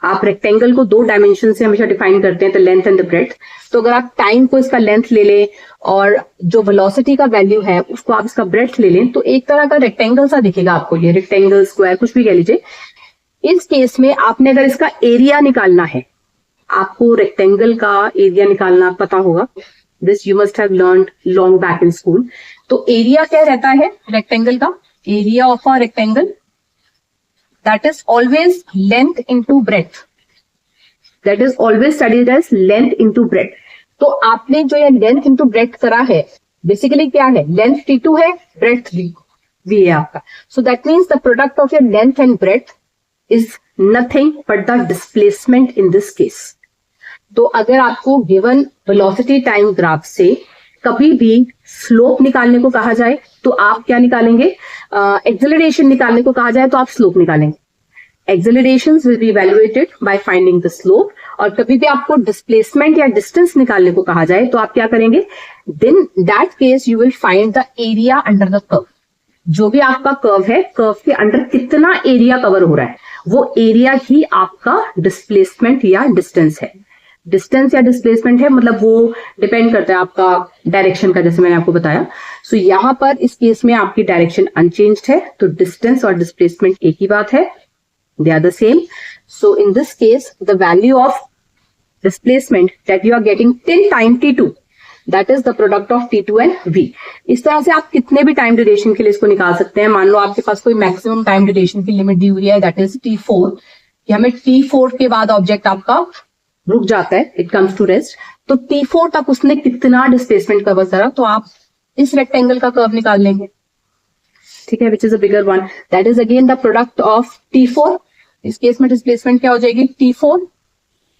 आप रेक्टेंगल को दो डायमेंशन से हमेशा डिफाइन करते हैं, the length and the breadth. तो अगर आप टाइम को इसका लेंथ ले लें और जो वेलोसिटी का वैल्यू है उसको आप इसका ब्रेड्थ ले लें, तो एक तरह का रेक्टेंगल सा दिखेगा आपको, ये रेक्टेंगल, स्क्वायर, कुछ भी कह लीजिए. इस केस में आपने अगर इसका एरिया निकालना है, आपको रेक्टेंगल का एरिया निकालना पता होगा, this you must have learned long back in school. तो एरिया क्या रहता है रेक्टेंगल का, area of a rectangle, that is always length into breadth, that is always studied as length into breadth. तो आपने जो ये लेंथ इनटू ब्रेड्थ करा है, बेसिकली क्या है, लेंथ t2 है, ब्रेड्थ v है आपका. सो that means the product of your length and breadth is nothing but the displacement in this case. तो अगर आपको गिवन वेलोसिटी टाइम ग्राफ से कभी भी स्लोप निकालने को कहा जाए तो आप क्या निकालेंगे, एक्सेलरेशन निकालने को कहा जाए तो आप स्लोप निकालेंगे. Accelerations will be evaluated by finding the slope. और कभी भी आपको डिस्प्लेसमेंट या डिस्टेंस निकालने को कहा जाए तो आप क्या करेंगे, then that case you will find the area under the curve. जो भी आपका कर्व है, कर्व के अंडर कितना एरिया कवर हो रहा है, वो एरिया ही आपका डिस्प्लेसमेंट या डिस्टेंस है. डिस्टेंस या डिस्प्लेसमेंट है मतलब वो डिपेंड करता है आपका डायरेक्शन का, जैसे मैंने आपको बताया. सो यहां पर इस केस में आपकी डायरेक्शन अनचेंज्ड है, तो डिस्टेंस और डिस्प्लेसमेंट एक ही बात है, they are the same. So in this case the value of displacement that you are getting till time t2, that is the product of t2 and v. इस तरह से आप कितने भी टाइम ड्यूरेशन के लिए इसको निकाल सकते हैं. मान लो आपके पास कोई मैक्सिमम टाइम ड्यूरेशन की लिमिट दी हुई है, दैट इज t4, कि हमें t4 के बाद ऑब्जेक्ट आपका रुक जाता है, इट कम्स टू रेस्ट. तो t4 तक उसने कितना डिस्प्लेसमेंट कवर करा, तो आप इस रेक्टेंगल का कर्व निकाल लेंगे, ठीक है, which is a bigger one. That is again the product of t4. इस केस में डिस्प्लेसमेंट क्या हो जाएगी, t4,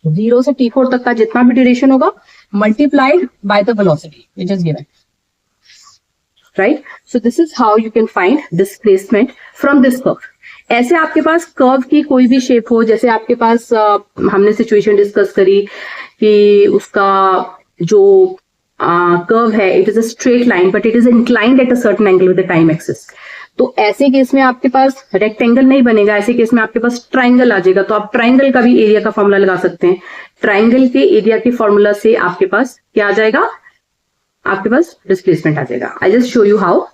0 से t4 तक का जितना भी ड्यूरेशन होगा multiplied by the velocity which is given, right? So this is how you can find displacement from this curve. ऐसे आपके पास कर्व की कोई भी शेप हो, जैसे आपके पास हमने सिचुएशन डिस्कस करी कि उसका जो कर्व है, it is a straight line but it is inclined at a certain angle with the time axis. तो ऐसे केस में आपके पास रेक्टेंगल नहीं बनेगा, ऐसे केस में आपके पास ट्राइंगल आ जाएगा. तो आप ट्राइंगल का भी एरिया का फॉर्मूला लगा सकते हैं. ट्राइंगल के एरिया के फॉर्मूला से आपके पास क्या आ जाएगा, आपके पास डिस्प्लेसमेंट आ जाएगा. I just show you how.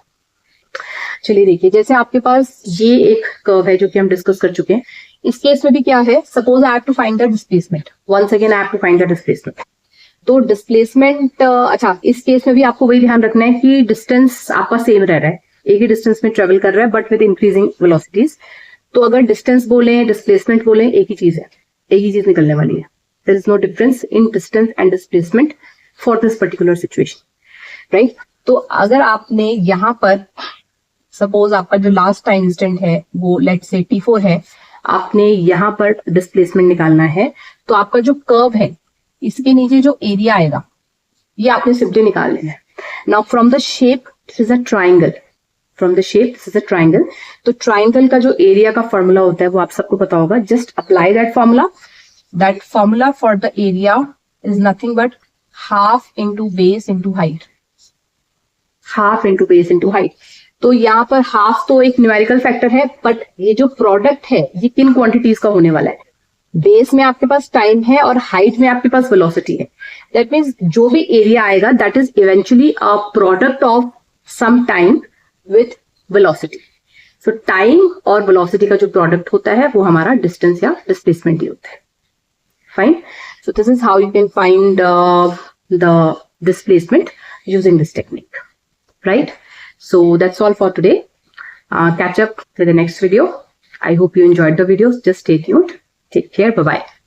चलिए देखिए, जैसे आपके पास ये एक कर्व है जो कि हम डिस्कस कर चुके हैं. इस केस में भी क्या है, suppose I have to find the displacement. Once again I have to find the displacement. तो डिस्प्लेसमेंट, अच्छा, इस केस में भी आपको वही ध्यान रखना है कि डिस्टेंस आपका सेम रह रहा है, एक ही डिस्टेंस में ट्रेवल कर रहा है बट विद इंक्रीजिंग वेलोसिटीज. तो अगर डिस्टेंस बोले, डिस्प्लेसमेंट बोले, एक ही चीज है, एक ही चीज निकलने वाली है. There is no difference in distance and displacement for this particular situation, right. तो अगर आपने यहाँ पर सपोज आपका जो लास्ट टाइम इंस्टेंट है वो लेट्स से t4 है, आपने यहाँ पर डिस्प्लेसमेंट निकालना है, तो आपका जो कर्व है इसके नीचे जो एरिया आएगा ये आपने सिंपली निकाल लेना है. Now from the shape this is a triangle, from the shape this is a triangle. तो ट्राइंगल का जो एरिया का फॉर्मूला होता है वो आप सबको पता होगा. Just apply that formula. That formula for the area is nothing but half into base into height, half into base into height. तो यहाँ पर हाफ तो एक न्यूमेरिकल फैक्टर है, बट ये जो प्रोडक्ट है ये किन क्वांटिटीज का होने वाला है? बेस में आपके पास टाइम है और हाइट में आपके पास वेलोसिटी है. दैट मीन्स जो भी एरिया आएगा that is eventually a product of some time with velocity. So time और वेलोसिटी का जो प्रोडक्ट होता है वो हमारा डिस्टेंस या डिस्प्लेसमेंट ही होता है. Fine. So this is how you can find the displacement using this technique, right? So that's all for today. Catch up to the next video. I hope you enjoyed the videos. Just stay tuned. Take care. Bye bye.